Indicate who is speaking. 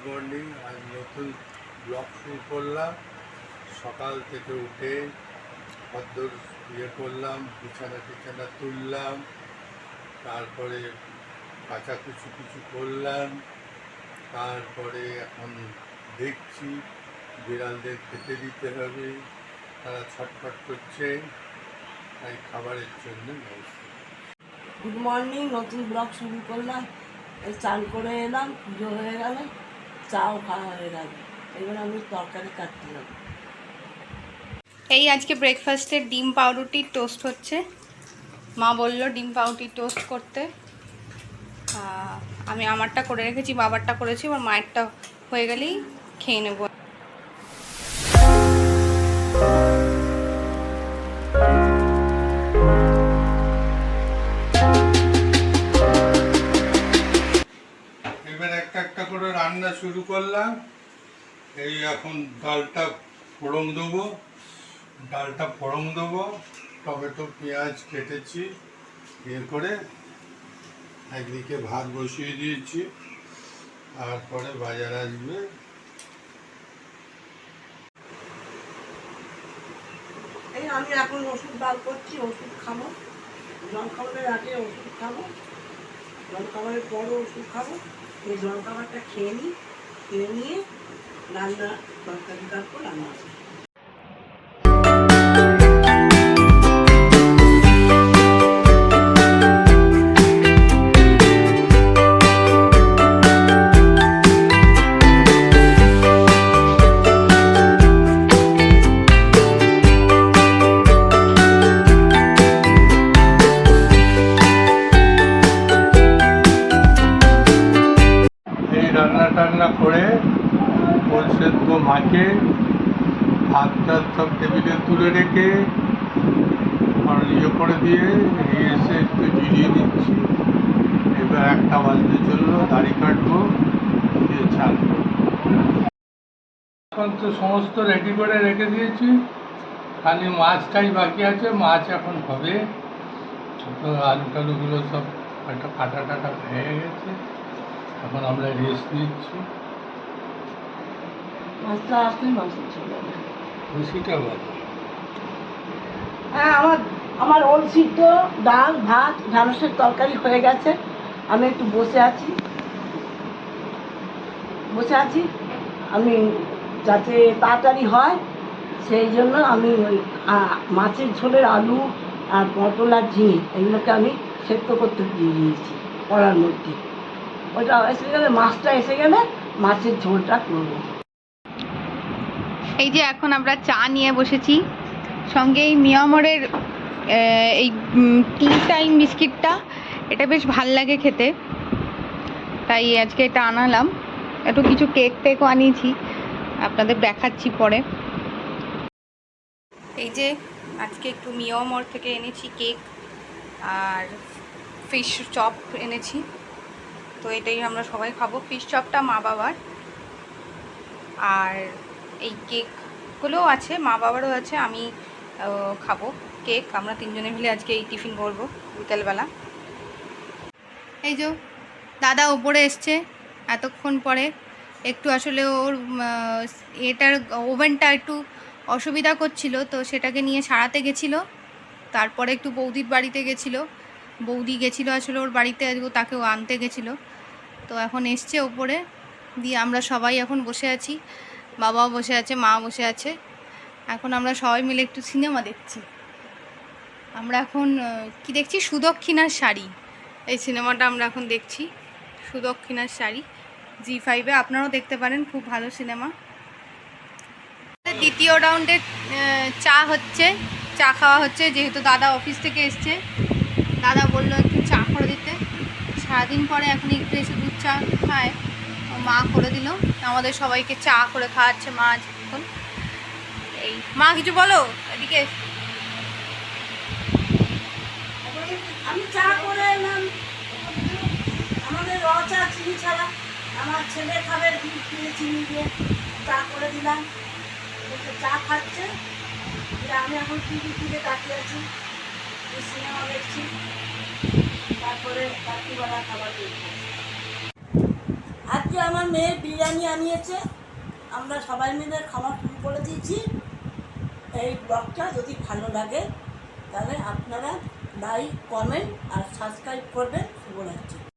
Speaker 1: Morning. আজ নতুন blog শুরু করলাম। সকাল থেকে উঠে খদ্দর করলাম, বিছানা তুললাম, তারপরে কাচাকুচি কিছু করলাম, তারপরে এখন দেখছি বিড়ালদের খেতে দিতে হবে, তারা ছটফট করছে, তাই খাবারের জন্য ব্যবস্থা।
Speaker 2: গুড মর্নিং, নতুন ব্লগ শুরু করলাম। চান করে এলাম, পুজো হয়ে গেল, চাও খাওয়া হয়ে গেল। এবার আমি তরকারি কাটতে যাব।
Speaker 3: এই আজকে ব্রেকফাস্টে ডিম পাউরুটি টোস্ট হচ্ছে। মা বলল ডিম পাউরুটি টোস্ট করতে। আমি আমারটা করে রেখেছি, বাবারটা করেছি, এবার মায়েরটা হয়ে গেলেই খেয়ে নেব।
Speaker 1: এবার একটা একটা করে রান্না শুরু করলাম। এই এখন ডালটা ফোড়ন দেবো, টমেটো পেঁয়াজ কেটেছি, করে একদিকে ভাত বসিয়ে দিয়েছি, তারপরে বাজার আসবে।
Speaker 2: এই আমি এখন ওষুধ ডাল করছি, ওষুধ খাবো, জলখাবারের আগে ওষুধ খাবো, জলখাবারের পরও ওষুধ খাবো। এই জলখাবারটা খেয়ে নিয়ে রান্না তরকারি কাটবো, রান্না আসবে।
Speaker 1: রান্না করে ওল সেদ্ধ মাখে ভাত টাত সব টেবিলে তুলে রেখে করে দিয়ে এসে একটু জিরিয়ে নিচ্ছি। এবার 1টা বাজতে চললো, দাড়ি কাটবো, দিয়ে ছাড়বো। এখন তো সমস্ত রেডি করে রেখে দিয়েছি, খালি মাছটাই বাকি আছে। মাছ এখন হবে, ছোটো আলু টালুগুলো সব একটা কাটা হয়ে গেছে। এখন আমরা রেস্ট নিচ্ছি।
Speaker 2: মাছটা আসলে মাছ চলে যাবে।
Speaker 1: খুশিটা বলো।
Speaker 2: হ্যাঁ, আমার ওল সিদ্ধ, ডাল, ভাত, ঢ্যাঁড়সের তরকারি হয়ে গেছে। আমি একটু বসে আছি। আমি যাতে তাড়াতাড়ি হয় সেই জন্য আমি ওই মাছের ঝোলের আলু আর পটল আর ঝিঙে এগুলোকে আমি সেদ্ধ করতে দিয়ে দিয়েছি কড়ার মধ্যে। ওইটা এসে গেলে, মাছটা এসে গেলে মাছের ঝোলটা করবো।
Speaker 3: এই যে এখন আমরা চা নিয়ে বসেছি, সঙ্গে এই মিয়ামরের এই টি টাইম বিস্কিটটা, এটা বেশ ভাল লাগে খেতে, তাই আজকে এটা আনালাম। একটু কিছু কেক টেকও আনিয়েছি, আপনাদের দেখাচ্ছি পরে। এই যে আজকে একটু মিয়ামর থেকে এনেছি কেক আর ফিশ চপ এনেছি, তো এটাই আমরা সবাই খাবো। ফিশ চপটা মা বাবার, আর এই কেকগুলোও আছে, মা বাবারও আছে, আমি খাবো কেক। আমরা 3 জনে মিলে আজকে এই টিফিন করবো বিকেলবেলা। এই যে দাদা ওপরে এসছে এতক্ষণ পরে। একটু আসলে ওর এটার ওভেনটা একটু অসুবিধা করছিল, তো সেটাকে নিয়ে সারাতে গেছিলো। তারপরে একটু বৌদির বাড়িতে গেছিলো, বৌদি গেছিলো আসলে ওর বাড়িতে, তাকেও আনতে গেছিলো। তো এখন এসছে ওপরে, দিয়ে আমরা সবাই এখন বসে আছি, বাবাও বসে আছে, মা বসে আছে। এখন আমরা সবাই মিলে একটু সিনেমা দেখছি। আমরা এখন কি দেখছি, সুদক্ষিণার শাড়ি, এই সিনেমাটা আমরা এখন দেখছি। সুদক্ষিণার শাড়ি জি5-এ, আপনারাও দেখতে পারেন, খুব ভালো সিনেমা। দ্বিতীয় রাউন্ডের চা খাওয়া হচ্ছে, যেহেতু দাদা অফিস থেকে এসছে। দাদা বললো একটু চা করে দিতে, সারাদিন পরে এখন একটু এসে দুধ চা খায়, মা করে দিল। আমাদের সবাইকে চা করে খাওয়াচ্ছে মা এখন। এই মা কিছু বলো এদিকে।
Speaker 2: আমি চা করে এলাম, আমাদের চা চিনি ছাড়া। আমার ছেলে খাবে দুধ দিয়ে চিনি দিয়ে, চা করে দিলাম, চা খাচ্ছে। আমি এখন টিভি তাকিয়ে আছি, সিনেমা দেখছি, তারপরে রাত্রিবেলা খাবার দেখবো। আজকে আমার মেয়ে বিরিয়ানি আনিয়েছে, আমরা সবাই মিলে খাওয়া শুরু করে দিয়েছি। এই ব্লগটা যদি ভালো লাগে তাহলে আপনারা লাইক, কমেন্ট আর সাবস্ক্রাইব করবেন। শুভরাত্রি।